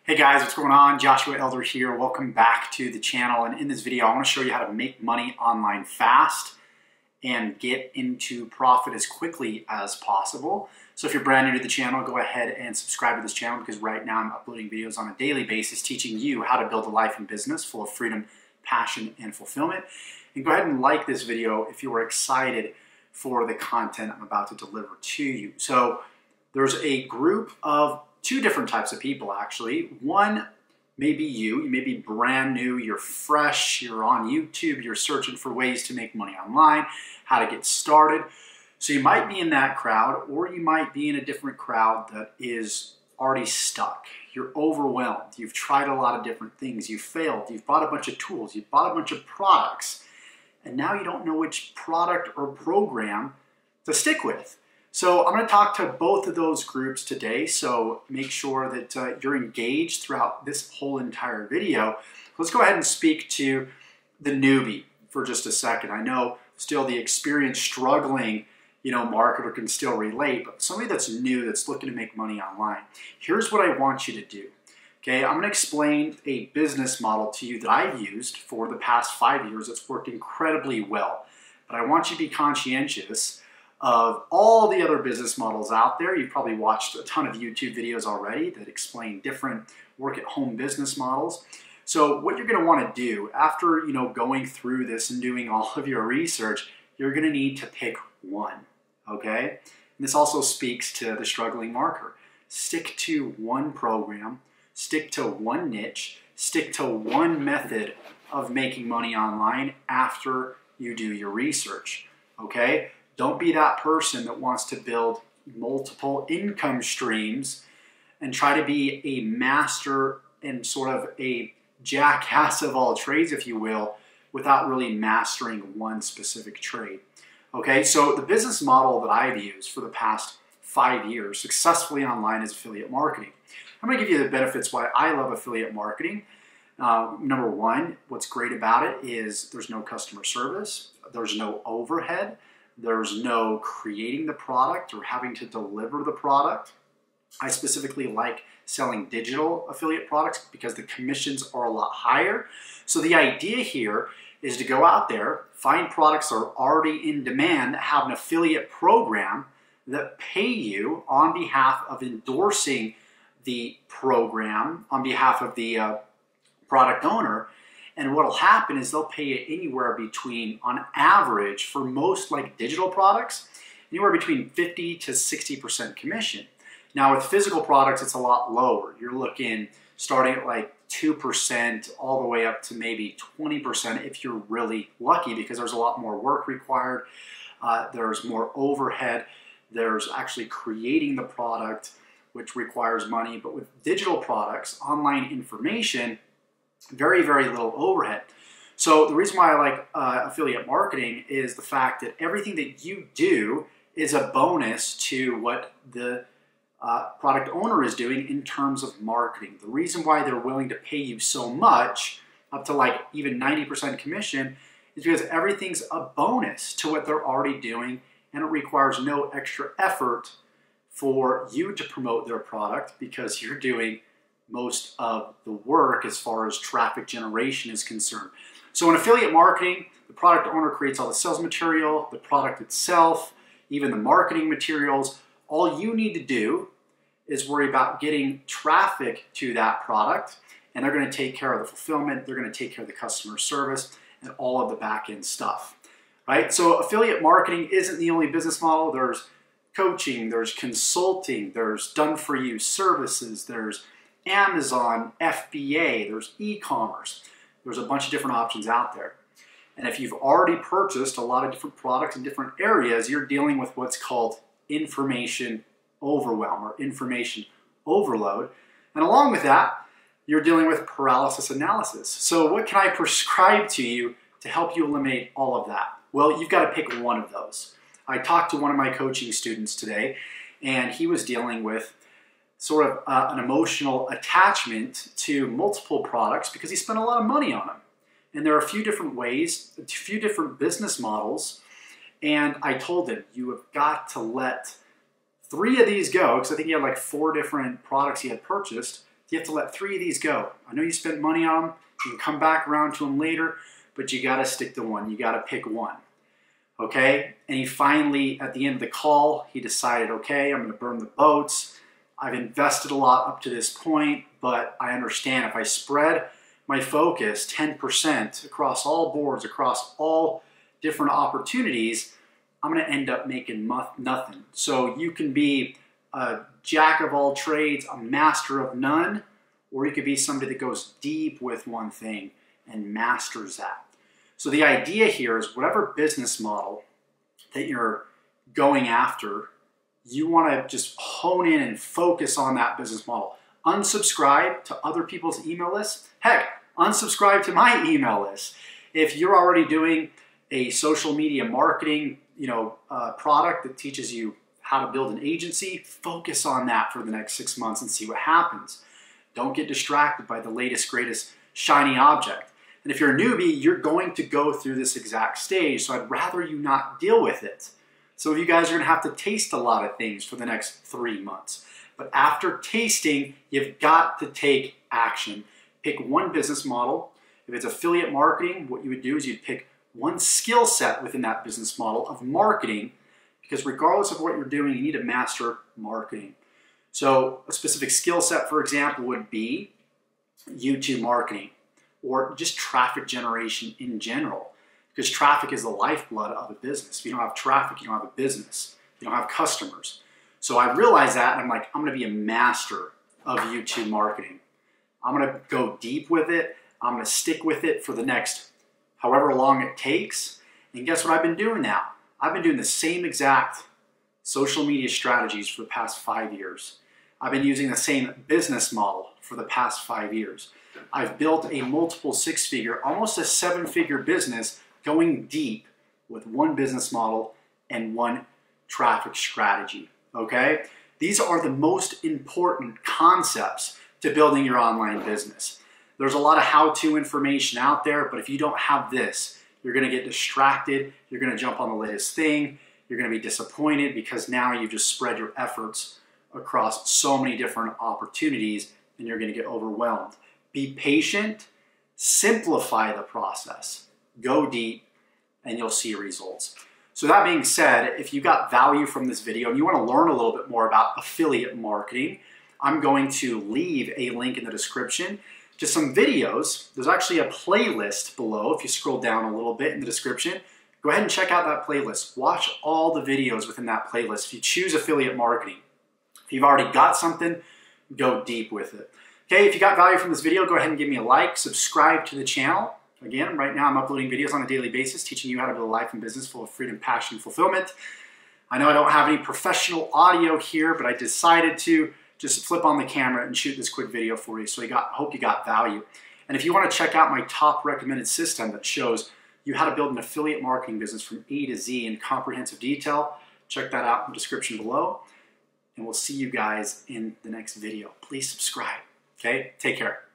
Hey guys, what's going on? Joshua Elder here. Welcome back to the channel. And in this video, I want to show you how to make money online fast and get into profit as quickly as possible. So if you're brand new to the channel, go ahead and subscribe to this channel because right now I'm uploading videos on a daily basis teaching you how to build a life and business full of freedom, passion, and fulfillment. And go ahead and like this video if you are excited for the content I'm about to deliver to you. So there's a group of two different types of people, actually. One may be you may be brand new, you're fresh, you're on YouTube, you're searching for ways to make money online, how to get started. So you might be in that crowd, or you might be in a different crowd that is already stuck. You're overwhelmed, you've tried a lot of different things, you've failed, you've bought a bunch of tools, you've bought a bunch of products, and now you don't know which product or program to stick with. So I'm going to talk to both of those groups today, so make sure that you're engaged throughout this whole entire video. Let's go ahead and speak to the newbie for just a second. I know still the experienced, struggling, marketer can still relate, but somebody that's new, that's looking to make money online. Here's what I want you to do. Okay, I'm going to explain a business model to you that I've used for the past 5 years. It's worked incredibly well, but I want you to be conscientious of all the other business models out there. You've probably watched a ton of YouTube videos already that explain different work-at-home business models. So what you're going to want to do after going through this and doing all of your research, you're going to need to pick one, okay? And this also speaks to the struggling marketer. Stick to one program, stick to one niche, stick to one method of making money online after you do your research, okay? Don't be that person that wants to build multiple income streams and try to be a master and sort of a jackass of all trades, if you will, without really mastering one specific trade. Okay, so the business model that I've used for the past 5 years successfully online is affiliate marketing. I'm going to give you the benefits why I love affiliate marketing. Number one, what's great about it is there's no customer service, there's no overhead, there's no creating the product or having to deliver the product. I specifically like selling digital affiliate products because the commissions are a lot higher. So the idea here is to go out there, find products that are already in demand that have an affiliate program that pay you on behalf of endorsing the program on behalf of the product owner. And what will happen is they'll pay you anywhere between, on average, for most like digital products, anywhere between 50 to 60% commission. Now with physical products, it's a lot lower. You're looking starting at like 2% all the way up to maybe 20% if you're really lucky, because there's a lot more work required. There's more overhead. There's actually creating the product, which requires money. But with digital products, online information, very, very little overhead. So the reason why I like affiliate marketing is the fact that everything that you do is a bonus to what the product owner is doing in terms of marketing. The reason why they're willing to pay you so much, up to like even 90% commission, is because everything's a bonus to what they're already doing, and it requires no extra effort for you to promote their product because you're doing most of the work as far as traffic generation is concerned. So in affiliate marketing, the product owner creates all the sales material, the product itself, even the marketing materials. All you need to do is worry about getting traffic to that product, and they're going to take care of the fulfillment, they're going to take care of the customer service, and all of the back-end stuff, right? So affiliate marketing isn't the only business model. There's coaching, there's consulting, there's done-for-you services, there's Amazon, FBA, there's e-commerce. There's a bunch of different options out there. And if you've already purchased a lot of different products in different areas, you're dealing with what's called information overwhelm or information overload. And along with that, you're dealing with paralysis analysis. So what can I prescribe to you to help you eliminate all of that? Well, you've got to pick one of those. I talked to one of my coaching students today, and he was dealing with sort of an emotional attachment to multiple products because he spent a lot of money on them. And there are a few different ways, a few different business models. And I told him, you have got to let 3 of these go, because I think he had like 4 different products he had purchased. You have to let 3 of these go. I know you spent money on them. You can come back around to them later, but you got to stick to one. You got to pick one. Okay? And he finally, at the end of the call, he decided, okay, I'm going to burn the boats. I've invested a lot up to this point, but I understand if I spread my focus 10% across all boards, across all different opportunities, I'm going to end up making nothing. So you can be a jack of all trades, a master of none, or you could be somebody that goes deep with one thing and masters that. So the idea here is whatever business model that you're going after, you want to just hone in and focus on that business model. Unsubscribe to other people's email lists. Heck, unsubscribe to my email list. If you're already doing a social media marketing, product that teaches you how to build an agency, focus on that for the next 6 months and see what happens. Don't get distracted by the latest, greatest shiny object. And if you're a newbie, you're going to go through this exact stage, so I'd rather you not deal with it. So you guys are going to have to taste a lot of things for the next 3 months. But after tasting, you've got to take action. Pick one business model. If it's affiliate marketing, what you would do is you'd pick one skill set within that business model of marketing, because regardless of what you're doing, you need to master marketing. So a specific skill set, for example, would be YouTube marketing or just traffic generation in general, because traffic is the lifeblood of a business. If you don't have traffic, you don't have a business. You don't have customers. So I realized that, and I'm like, I'm going to be a master of YouTube marketing. I'm going to go deep with it. I'm going to stick with it for the next however long it takes. And guess what I've been doing now? I've been doing the same exact social media strategies for the past 5 years. I've been using the same business model for the past 5 years. I've built a multiple 6-figure, almost a 7-figure business going deep with one business model and one traffic strategy, okay? These are the most important concepts to building your online business. There's a lot of how-to information out there, but if you don't have this, you're gonna get distracted, you're gonna jump on the latest thing, you're gonna be disappointed because now you've just spread your efforts across so many different opportunities and you're gonna get overwhelmed. Be patient, simplify the process, go deep, and you'll see results. So that being said, if you got value from this video and you wanna learn a little bit more about affiliate marketing, I'm going to leave a link in the description to some videos. There's actually a playlist below. If you scroll down a little bit in the description, go ahead and check out that playlist. Watch all the videos within that playlist. If you choose affiliate marketing, if you've already got something, go deep with it. Okay, if you got value from this video, go ahead and give me a like, subscribe to the channel. Again, right now I'm uploading videos on a daily basis, teaching you how to build a life and business full of freedom, passion, and fulfillment. I know I don't have any professional audio here, but I decided to just flip on the camera and shoot this quick video for you. So hope you got value. And if you want to check out my top recommended system that shows you how to build an affiliate marketing business from A to Z in comprehensive detail, check that out in the description below. And we'll see you guys in the next video. Please subscribe. Okay? Take care.